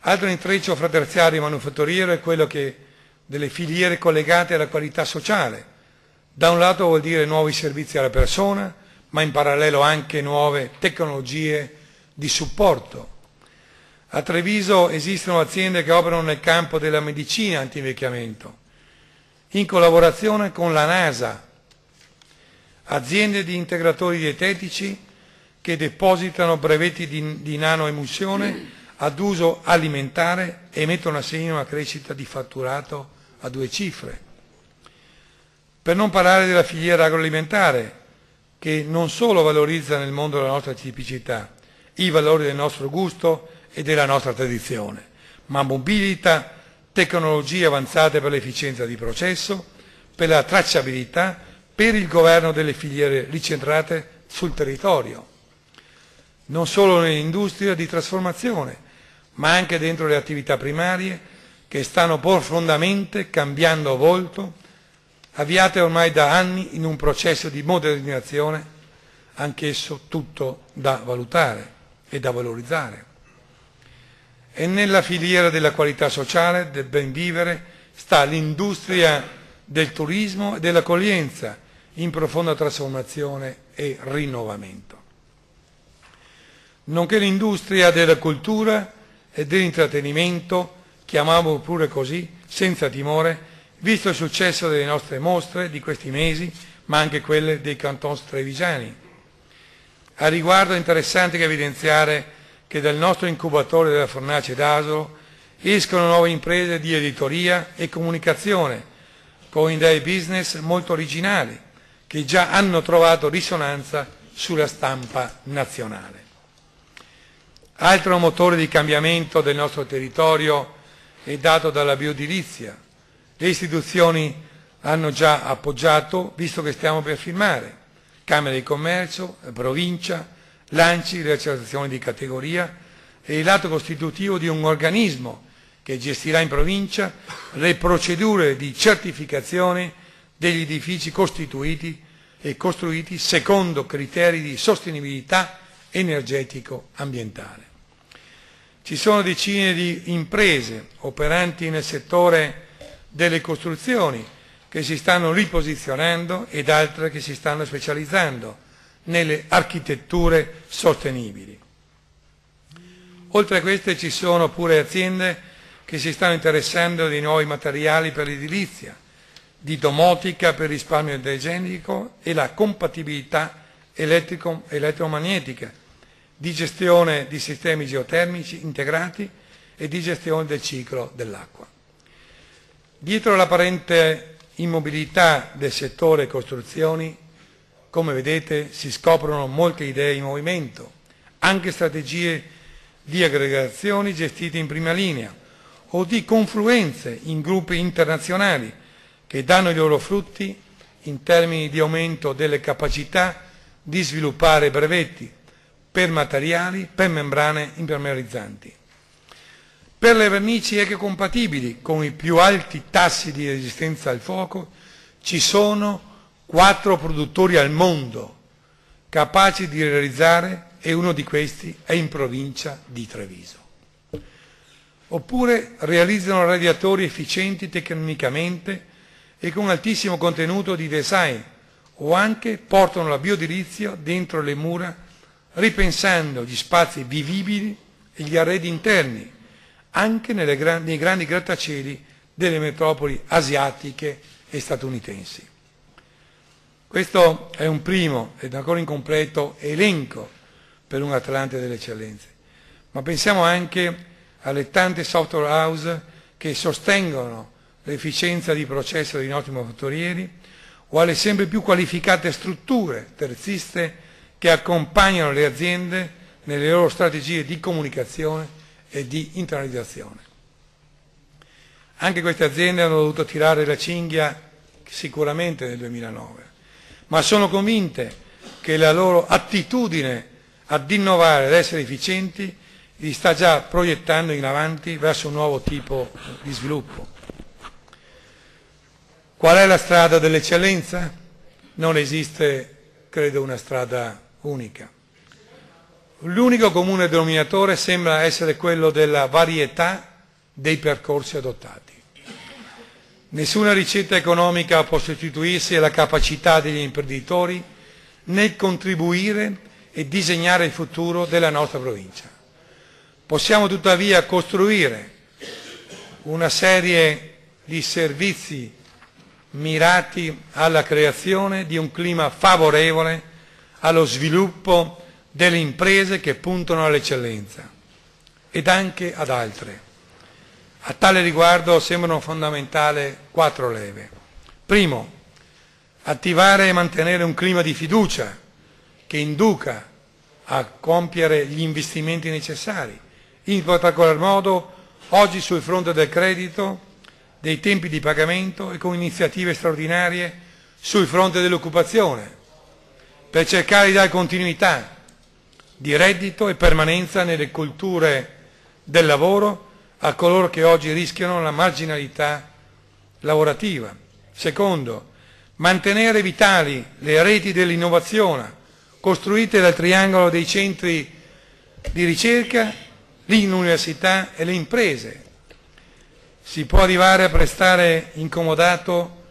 Altro intreccio fra terziario e manufatturiero è quello delle filiere collegate alla qualità sociale. Da un lato vuol dire nuovi servizi alla persona, ma in parallelo anche nuove tecnologie di supporto. A Treviso esistono aziende che operano nel campo della medicina anti-invecchiamento, in collaborazione con la NASA, aziende di integratori dietetici che depositano brevetti di nanoemulsione ad uso alimentare e mettono a segno una crescita di fatturato a 2 cifre. Per non parlare della filiera agroalimentare, che non solo valorizza nel mondo la nostra tipicità, i valori del nostro gusto e della nostra tradizione, ma mobilita tecnologie avanzate per l'efficienza di processo, per la tracciabilità, per il governo delle filiere ricentrate sul territorio, non solo nell'industria di trasformazione, ma anche dentro le attività primarie che stanno profondamente cambiando volto, avviate ormai da anni in un processo di modernizzazione, anch'esso tutto da valutare e da valorizzare. E nella filiera della qualità sociale, del ben vivere, sta l'industria del turismo e dell'accoglienza in profonda trasformazione e rinnovamento, nonché l'industria della cultura e dell'intrattenimento, chiamiamolo pure così, senza timore, visto il successo delle nostre mostre di questi mesi, ma anche quelle dei cantons trevigiani. A riguardo è interessante evidenziare che dal nostro incubatore della Fornace d'Asolo escono nuove imprese di editoria e comunicazione, con idee business molto originali, che già hanno trovato risonanza sulla stampa nazionale. Altro motore di cambiamento del nostro territorio è dato dalla bioedilizia. Le istituzioni hanno già appoggiato, visto che stiamo per firmare, Camera di Commercio, Provincia, l'ANCI, le associazioni di categoria e l'atto costitutivo di un organismo che gestirà in provincia le procedure di certificazione degli edifici costituiti e costruiti secondo criteri di sostenibilità energetico-ambientale. Ci sono decine di imprese operanti nel settore delle costruzioni che si stanno riposizionando ed altre che si stanno specializzando nelle architetture sostenibili. Oltre a queste ci sono pure aziende che si stanno interessando di nuovi materiali per l'edilizia, di domotica per risparmio energetico e la compatibilità elettromagnetica, di gestione di sistemi geotermici integrati e di gestione del ciclo dell'acqua. Dietro l'apparente immobilità del settore costruzioni, come vedete, si scoprono molte idee in movimento, anche strategie di aggregazioni gestite in prima linea o di confluenze in gruppi internazionali che danno i loro frutti in termini di aumento delle capacità di sviluppare brevetti per materiali, per membrane impermeabilizzanti. Per le vernici ecocompatibili con i più alti tassi di resistenza al fuoco ci sono 4 produttori al mondo capaci di realizzare e uno di questi è in provincia di Treviso. Oppure realizzano radiatori efficienti tecnicamente e con altissimo contenuto di design o anche portano la bioedilizia dentro le mura ripensando gli spazi vivibili e gli arredi interni anche nei grandi grattacieli delle metropoli asiatiche e statunitensi. Questo è un primo ed ancora incompleto elenco per un Atlante delle eccellenze, ma pensiamo anche alle tante software house che sostengono l'efficienza di processo dei nostri manufatturieri o alle sempre più qualificate strutture terziste che accompagnano le aziende nelle loro strategie di comunicazione e di internalizzazione. Anche queste aziende hanno dovuto tirare la cinghia sicuramente nel 2009, ma sono convinte che la loro attitudine ad innovare, ad essere efficienti, li sta già proiettando in avanti verso un nuovo tipo di sviluppo. Qual è la strada dell'eccellenza? Non esiste, credo, una strada unica. L'unico comune denominatore sembra essere quello della varietà dei percorsi adottati. Nessuna ricetta economica può sostituirsi alla capacità degli imprenditori nel contribuire e disegnare il futuro della nostra provincia. Possiamo tuttavia costruire una serie di servizi mirati alla creazione di un clima favorevole allo sviluppo delle imprese che puntano all'eccellenza ed anche ad altre. A tale riguardo sembrano fondamentali 4 leve. Primo, attivare e mantenere un clima di fiducia che induca a compiere gli investimenti necessari, in particolar modo oggi sul fronte del credito, dei tempi di pagamento e con iniziative straordinarie sul fronte dell'occupazione, per cercare di dare continuità di reddito e permanenza nelle culture del lavoro a coloro che oggi rischiano la marginalità lavorativa. Secondo, mantenere vitali le reti dell'innovazione costruite dal triangolo dei centri di ricerca, l'università e le imprese. Si può arrivare a prestare incomodato,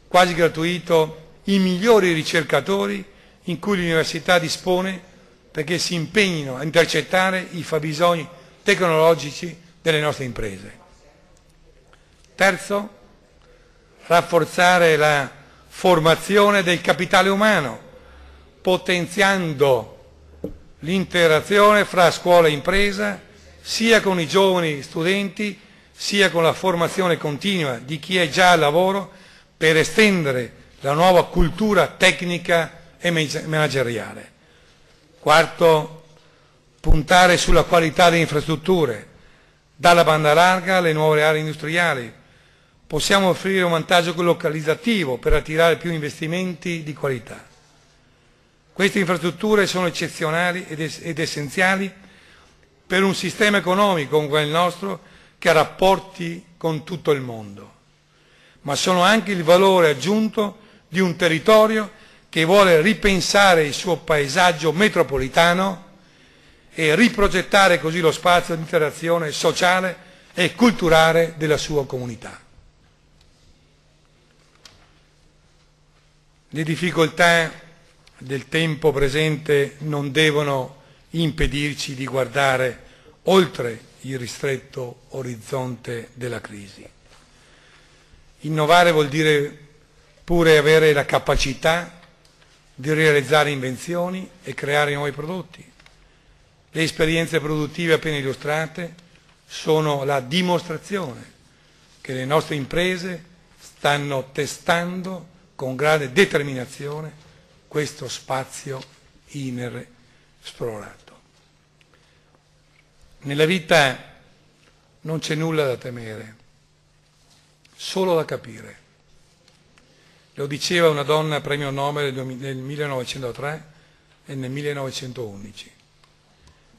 quasi gratuito, i migliori ricercatori in cui l'università dispone perché si impegnino a intercettare i fabbisogni tecnologici delle nostre imprese. Terzo, rafforzare la formazione del capitale umano, potenziando l'interazione fra scuola e impresa, sia con i giovani studenti, sia con la formazione continua di chi è già al lavoro per estendere la nuova cultura tecnica e manageriale. Quarto, puntare sulla qualità delle infrastrutture, dalla banda larga alle nuove aree industriali. Possiamo offrire un vantaggio localizzativo per attirare più investimenti di qualità. Queste infrastrutture sono eccezionali ed essenziali per un sistema economico come il nostro che ha rapporti con tutto il mondo, ma sono anche il valore aggiunto di un territorio che vuole ripensare il suo paesaggio metropolitano e riprogettare così lo spazio di interazione sociale e culturale della sua comunità. Le difficoltà del tempo presente non devono impedirci di guardare oltre il ristretto orizzonte della crisi. Innovare vuol dire pure avere la capacità di realizzare invenzioni e creare nuovi prodotti. Le esperienze produttive appena illustrate sono la dimostrazione che le nostre imprese stanno testando con grande determinazione questo spazio inesplorato. Nella vita non c'è nulla da temere, solo da capire. Lo diceva una donna premio Nobel nel 1903 e nel 1911.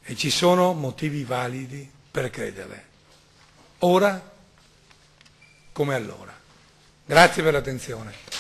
E ci sono motivi validi per credere, ora come allora. Grazie per l'attenzione.